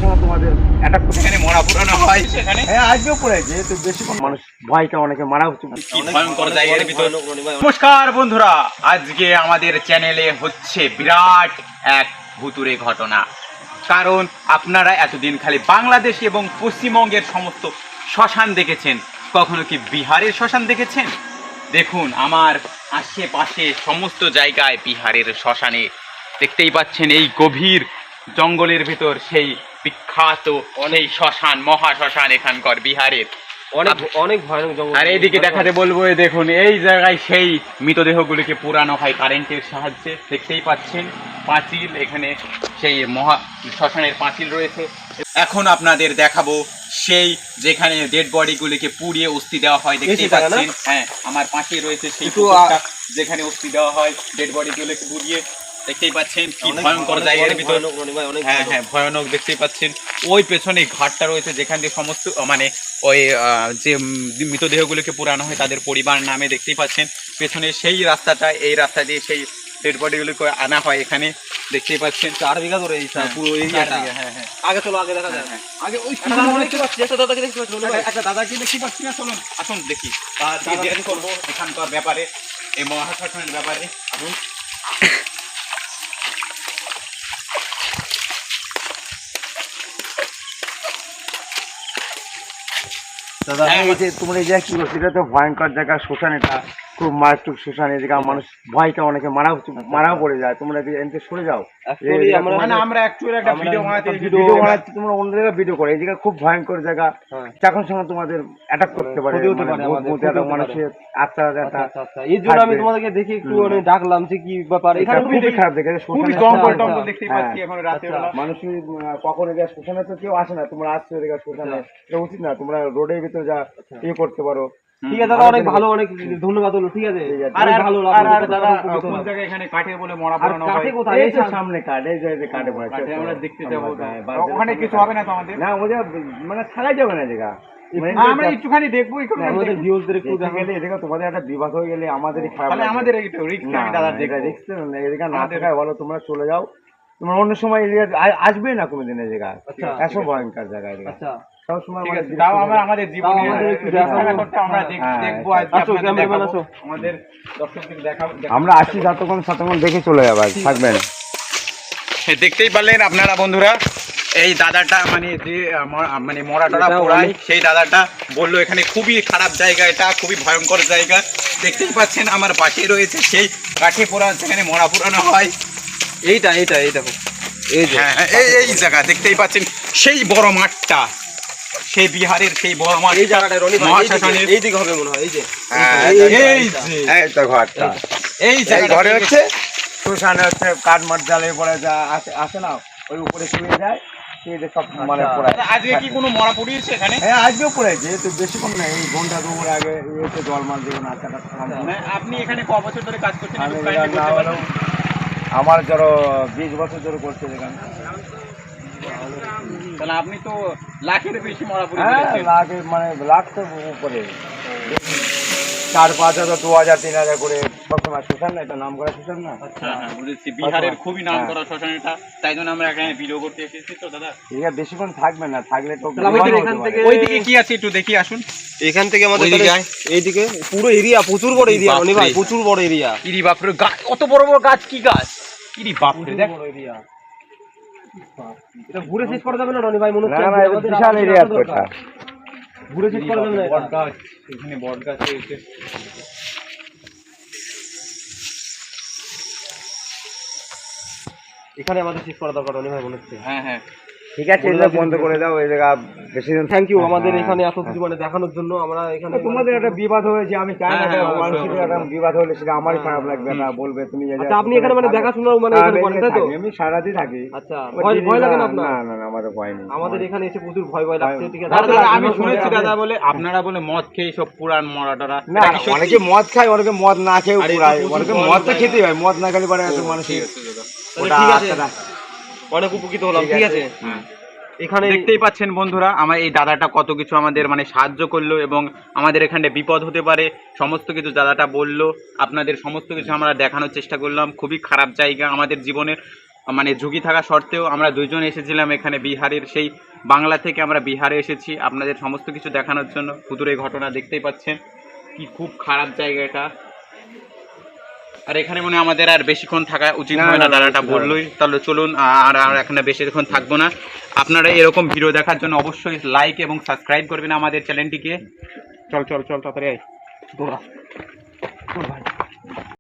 সঙ্গে তোমাদের অ্যাটাক করতে এখানে মরা পুরানো হয় সেখানে। হ্যাঁ আজকেও পড়ে যেহেতু বেশিক্ষণ মানুষ ভয়কে অনেকে মারা হচ্ছে ভয়ঙ্কর জায়গার ভিতর। নমস্কার বন্ধুরা, আজকে আমাদের চ্যানেলে হচ্ছে বিরাট এক ভুতুড়ে ঘটনা। কারণ আপনারা এতদিন খালি বাংলাদেশ এবং পশ্চিমবঙ্গের সমস্ত শ্মশান দেখেছেন, কখনো কি বিহারের শ্মশান দেখেছেন? দেখুন আমার আশেপাশে সমস্ত জায়গায় বিহারের শ্মশানে দেখতেই পাচ্ছেন এই গভীর জঙ্গলের ভিতর সেই বিখ্যাত অনেক শ্মশান, মহা শ্মশান এখানকার বিহারের অনেক ভয়ানক জঙ্গল। আর এইদিকে দেখাতে বলবো, দেখুন এই জায়গায় সেই মৃতদেহগুলিকে পোড়ানো হয় কারেন্টের সাহায্যে। দেখতেই পাচ্ছেন পাঁচিল, এখানে সেই মহা শ্মশানের পাঁচিল রয়েছে। এখন আপনাদের দেখাবো সেই যেখানে ডেড বডিগুলিকে পুড়িয়ে অস্থি দেওয়া হয়। দেখতেই পাচ্ছেন, হ্যাঁ আমার পাশে রয়েছে সেই পুকুরটা যেখানে অস্থি দেওয়া হয় ডেড বডিগুলিকে পুড়িয়ে। দেখতেই পাচ্ছেন কি ভয়ঙ্কর জায়গার ভিতর। হ্যাঁ হ্যাঁ ভয়ানক। দেখতেই পাচ্ছেন ওই পেছনে ঘাটটা রয়েছে যেখান দিয়ে সমস্ত মানে ওই যে মৃতদেহগুলোকে পুরানো হয় তাদের পরিবার নামে। দেখতেই পাচ্ছেন পেছনে সেই রাস্তাটা, এই রাস্তা দিয়ে সেই ডেড বডিগুলোকে আনা হয় এখানে। দেখতেই পাচ্ছেন 4 বিঘা ধরে এই পুরো এরিয়াটা। হ্যাঁ হ্যাঁ আগে চলো, আগে দেখা যায়। আগে ওই একটা দাদাকে দেখতে পাচ্ছি, একটা দাদাকে দেখতে পাচ্ছি না, চলুন আসুন দেখি জিজ্ঞেস করবো এখানকার ব্যাপারে, এই মহাশ্মশানের ব্যাপারে। আসুন দাদা, এই যে তোমরা এই জায়গা কি করছো, এটা তো ভয়ঙ্কর জায়গা শ্মশান, এটা খুব মারাত্মক শ্মশান। এই জায়গা মানুষ ভয়কে অনেকে মারাও পড়ে যায়। তোমরা এদিকে সরে যাও। আমরা অ্যাকচুয়ালি একটা ভিডিও বানাচ্ছি, তোমরা অন্য জায়গায় ভিডিও করো। এই জায়গা খুব ভয়ঙ্কর জায়গা, তখন সময় তোমাদের অ্যাটাক করতে পারে, মানুষের আত্মা। এই জন্য আমি তোমাদেরকে দেখি একটু ডাকলাম যে কি ব্যাপার। এখানে খুবই খারাপ দেখে জঙ্গল টঙ্গল দেখতেই পাচ্ছি এখন রাতে বেলা। মানুষ কখন এদিকে শ্মশানে তো কেউ আসে না, তোমরা আসছো এদিকে শ্মশানে, এটা উচিত না। তোমরা রোডের ভিতরে যা ইয়ে করতে পারো। ঠিক আছে দাদা, অনেক ভালো, অনেক ধন্যবাদ হলো। ঠিক আছে, আর ভালো লাগলো দাদা। কোন জায়গায় এখানে কাঠে বলে মরা পোড়ানো হয়? এই তো সামনে কাঠ, এই যে কাঠে পড়ে আমরা দেখতে যাবো। ওখানে কিছু হবে না তো আমাদের? না ওটা মানে থাকাই যাবে না জায়গা, আমরা একটুখানি দেখবো। আমাদের ভিউজদের একটু দেখালে এদিকে তোমাদের একটা বিবাদ হয়ে গেলে আমাদেরই খারাপ লাগে। আমাদের একটু রিস্ক না দাদা, দেখে রিস্ক না এদিকে না থাকায় ভালো। তোমরা চলে যাও, তোমরা অন্য সময় আসবে না কোনোদিন এই জায়গা। এত ভয়ঙ্কর জায়গা এদিকে। আচ্ছা আমাদের জীবনে আমরা আসি যতক্ষণ দেখে চলে যাবো, থাকবেন। দেখতেই পারলেন আপনারা বন্ধুরা, এই দাদাটা মানে যে মানে মরাটা পোড়ায় সেই দাদাটা বললো এখানে খুবই খারাপ জায়গা, এটা খুবই ভয়ঙ্কর জায়গা। দেখতেই পাচ্ছেন আমার পাশে রয়েছে সেই কাঠে পোড়া যেখানে মরা পোড়ানো হয়। এইটা দেখো, এই জায়গা দেখতেই পাচ্ছেন সেই বড় মাঠটা, সেই বিহারের সেই বড় মাঠ। এই জায়গাটা এই দিকে হবে মনে হয়। এই যে এই তো ঘরটা, এই ঘরে হচ্ছে শ্মশানে হচ্ছে কাঠ মাঠ জ্বালিয়ে পড়ে যা আসে না, ওই উপরে শুয়ে যায়। আজকে কি কোনো মরা পড়িয়েছে এখানে? হ্যাঁ আজকেও পড়েছে, তো বেশিক্ষণ না, এই ঘন্টা দুপুর আগে জল মাছ দেবেন। আপনি এখানে ক বছর ধরে কাজ করছেন? আমার ধরো 20 বছর ধরে করছে এখানে। তাহলে আপনি তো লাখের বেশি মরা পড়ে গেছেন। লাখের মানে লাখ তো উপরে, 4-5 হাজার 2,000 3,000 করে সবসময় শ্মশান না, এটা নাম করা শ্মশান না। হ্যাঁ বুঝেছি, বিহারের খুবই নাম করা শ্মশান এটা, তাই জন্য আমরা এখানে ভিডিও করতে এসেছি। তো দাদা এটা বেশিক্ষণ থাকবে না, থাকলে তো ওইদিকে কি আছে একটু দেখি আসুন। এখান থেকে আমাদের এইদিকে পুরো এরিয়া প্রচুর বড় এরিয়া রনি ভাই, প্রচুর বড় এরিয়া। ইরি বাপরে, অত বড় বড় গাছ, কি গাছ ইরি বাপরে, দেখ বড় এরিয়া। এটা ঘুরে শেষ করা যাবে না রনি ভাই, মনে হচ্ছে না এটা বিশাল এরিয়া তো, এটা ঘুরে শেষ করা যাবে না। বট গাছ, এখানে বট গাছ রয়েছে। এখানে আমাদের শেষ করা দরকার রনি ভাই মনে হচ্ছে। হ্যাঁ ঠিক আছে, এটা বন্ধ করে দাও। এই জায়গা বেশি দিন। থ্যাংক ইউ আমাদের এখানে এত কিছু মানে দেখানোর জন্য। আমরা এখানে তোমাদের একটা বিবাদ হয়েছে, আমি চাই না মানুষের একটা বিবাদ হলে সেটা আমারই খারাপ লাগবে না, বলবে তুমি। আচ্ছা আপনি এখানে মানে দেখাশোনা মানে এখানে করেন তাই তো? আমি সারাদিন থাকি। আচ্ছা ভয় লাগে না আপনার? না আমাদের ভয় নেই। আমাদের এখানে এসে প্রচুর ভয় লাগছে। ঠিক আছে আমি শুনেছি দাদা বলে আপনারা বলে মদ খেয়ে সব পুরান মরাটারা। না অনেকে মদ খায়, অনেকে মদ না খেয়ে পুরায়, অনেকে মদ তো খেতেই হয়, মদ না খেলে পারে এত মানুষ। ঠিক আছে, অনেক উপকৃত হলাম। ঠিক আছে, এখানে দেখতেই পাচ্ছেন বন্ধুরা, আমার এই দাদাটা কত কিছু আমাদের মানে সাহায্য করলো, এবং আমাদের এখানে বিপদ হতে পারে সমস্ত কিছু দাদাটা বললো। আপনাদের সমস্ত কিছু আমরা দেখানোর চেষ্টা করলাম। খুবই খারাপ জায়গা, আমাদের জীবনের মানে ঝুঁকি থাকা সত্ত্বেও আমরা দুইজন এসেছিলাম এখানে বিহারের সেই বাংলা থেকে আমরা বিহারে এসেছি আপনাদের সমস্ত কিছু দেখানোর জন্য। হুদুরের ঘটনা দেখতেই পাচ্ছেন কি খুব খারাপ জায়গা এটা। আর এখানে মনে হয় আমাদের আর বেশিক্ষণ থাকা উচিত হবে না, দাদাটা বললোই। তাহলে চলুন, আর এখানে বেশিক্ষণ থাকবো না। আপনারা এরকম ভিডিও দেখার জন্য অবশ্যই লাইক এবং সাবস্ক্রাইব করবেন আমাদের চ্যানেলটিকে। চল চল চল তাড়াতাড়ি আয়, দৌড়া।